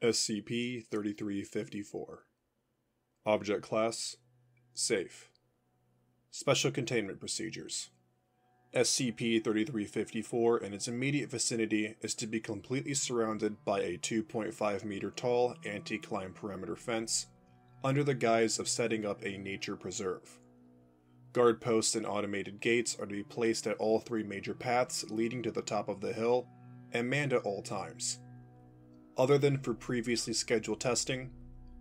SCP-3354 Object Class Safe Special Containment Procedures SCP-3354 and its immediate vicinity is to be completely surrounded by a 2.5 meter tall anti-climb perimeter fence under the guise of setting up a nature preserve. Guard posts and automated gates are to be placed at all three major paths leading to the top of the hill and manned at all times. Other than for previously scheduled testing,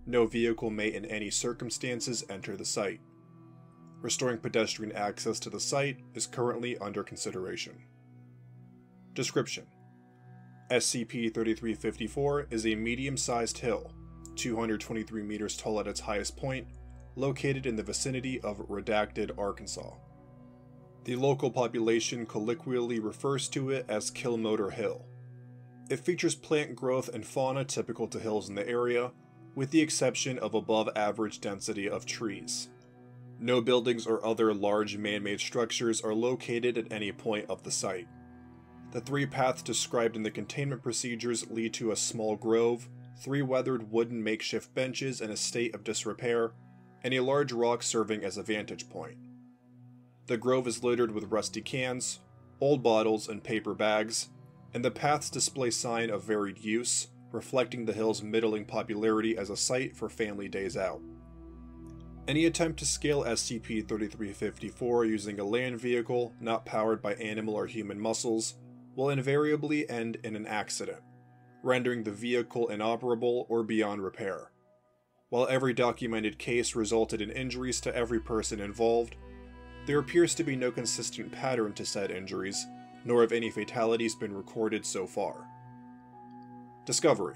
no vehicle may in any circumstances enter the site. Restoring pedestrian access to the site is currently under consideration. Description: SCP-3354 is a medium-sized hill, 223 meters tall at its highest point, located in the vicinity of Redacted, Arkansas. The local population colloquially refers to it as Killmotor Hill. It features plant growth and fauna typical to hills in the area, with the exception of above-average density of trees. No buildings or other large man-made structures are located at any point of the site. The three paths described in the containment procedures lead to a small grove, three weathered wooden makeshift benches in a state of disrepair, and a large rock serving as a vantage point. The grove is littered with rusty cans, old bottles, and paper bags, and the paths display sign of varied use, reflecting the hill's middling popularity as a site for family days out. Any attempt to scale SCP-3354 using a land vehicle not powered by animal or human muscles will invariably end in an accident, rendering the vehicle inoperable or beyond repair. While every documented case resulted in injuries to every person involved, there appears to be no consistent pattern to said injuries, nor have any fatalities been recorded so far. Discovery: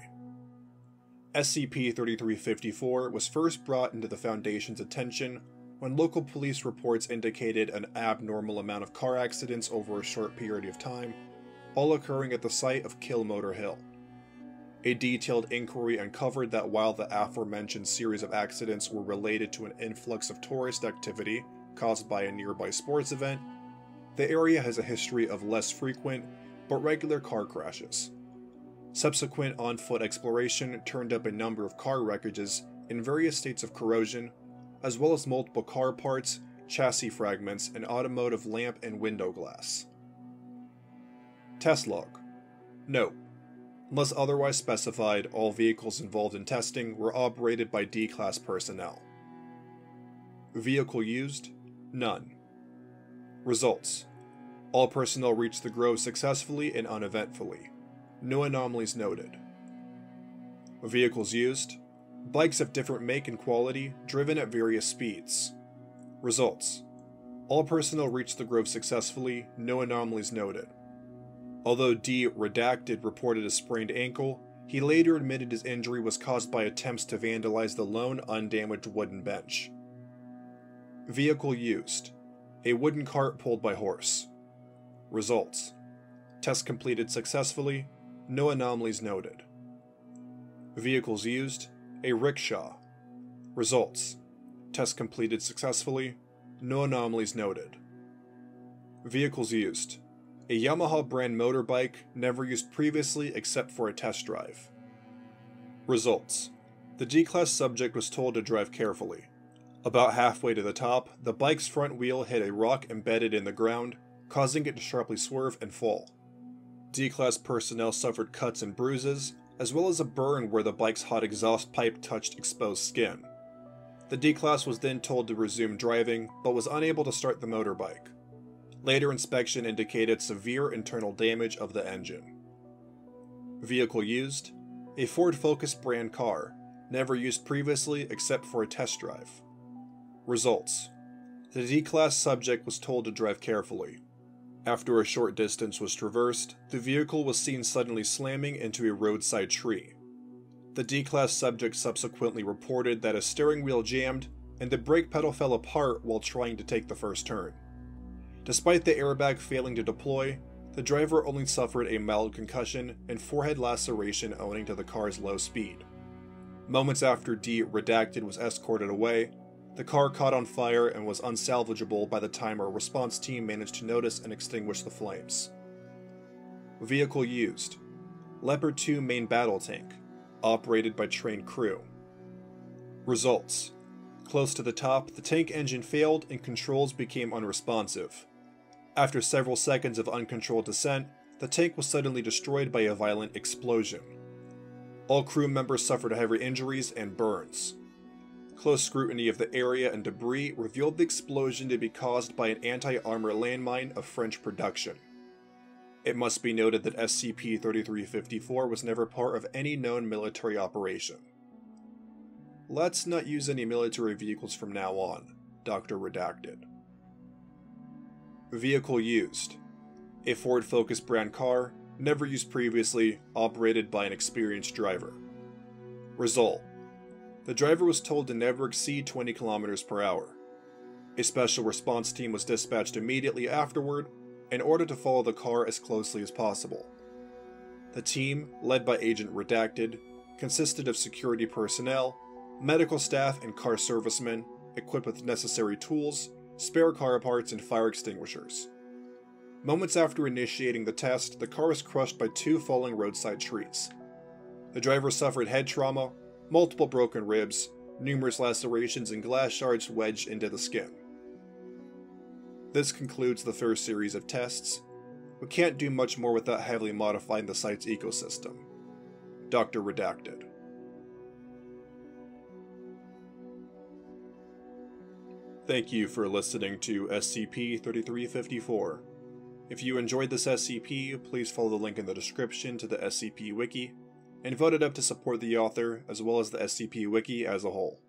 SCP-3354 was first brought into the Foundation's attention when local police reports indicated an abnormal amount of car accidents over a short period of time, all occurring at the site of Killmotor Hill. A detailed inquiry uncovered that while the aforementioned series of accidents were related to an influx of tourist activity caused by a nearby sports event, the area has a history of less frequent, but regular car crashes. Subsequent on-foot exploration turned up a number of car wreckages in various states of corrosion, as well as multiple car parts, chassis fragments, and automotive lamp and window glass. Test Log: Note: unless otherwise specified, all vehicles involved in testing were operated by D-Class personnel. Vehicle used: none. Results: all personnel reached the grove successfully and uneventfully. No anomalies noted. Vehicles used: bikes of different make and quality, driven at various speeds. Results: all personnel reached the grove successfully, no anomalies noted. Although D. Redacted reported a sprained ankle, he later admitted his injury was caused by attempts to vandalize the lone undamaged wooden bench. Vehicle used: a wooden cart pulled by horse. Results: test completed successfully, no anomalies noted. Vehicles used: a rickshaw. Results: test completed successfully, no anomalies noted. Vehicles used: a Yamaha brand motorbike never used previously except for a test drive. Results: the D-Class subject was told to drive carefully. About halfway to the top, the bike's front wheel hit a rock embedded in the ground, causing it to sharply swerve and fall. D-Class personnel suffered cuts and bruises, as well as a burn where the bike's hot exhaust pipe touched exposed skin. The D-Class was then told to resume driving, but was unable to start the motorbike. Later inspection indicated severe internal damage of the engine. Vehicle used: a Ford Focus brand car, never used previously except for a test drive. Results: the D-Class subject was told to drive carefully. After a short distance was traversed, the vehicle was seen suddenly slamming into a roadside tree. The D-Class subject subsequently reported that a steering wheel jammed and the brake pedal fell apart while trying to take the first turn. Despite the airbag failing to deploy, the driver only suffered a mild concussion and forehead laceration owing to the car's low speed. Moments after D. Redacted was escorted away, the car caught on fire and was unsalvageable by the time our response team managed to notice and extinguish the flames. Vehicle used: Leopard 2 main battle tank, operated by trained crew. Results: close to the top, the tank engine failed and controls became unresponsive. After several seconds of uncontrolled descent, the tank was suddenly destroyed by a violent explosion. All crew members suffered heavy injuries and burns. Close scrutiny of the area and debris revealed the explosion to be caused by an anti-armor landmine of French production. It must be noted that SCP-3354 was never part of any known military operation. Let's not use any military vehicles from now on, Dr. Redacted. Vehicle used: a Ford Focus brand car, never used previously, operated by an experienced driver. Result: the driver was told to never exceed 20 km per hour. A special response team was dispatched immediately afterward in order to follow the car as closely as possible. The team, led by Agent Redacted, consisted of security personnel, medical staff and car servicemen, equipped with necessary tools, spare car parts, and fire extinguishers. Moments after initiating the test, the car was crushed by 2 falling roadside trees. The driver suffered head trauma, multiple broken ribs, numerous lacerations, and glass shards wedged into the skin. This concludes the first series of tests. We can't do much more without heavily modifying the site's ecosystem. Dr. Redacted. Thank you for listening to SCP-3354. If you enjoyed this SCP, please follow the link in the description to the SCP Wiki, and vote it up to support the author as well as the SCP Wiki as a whole.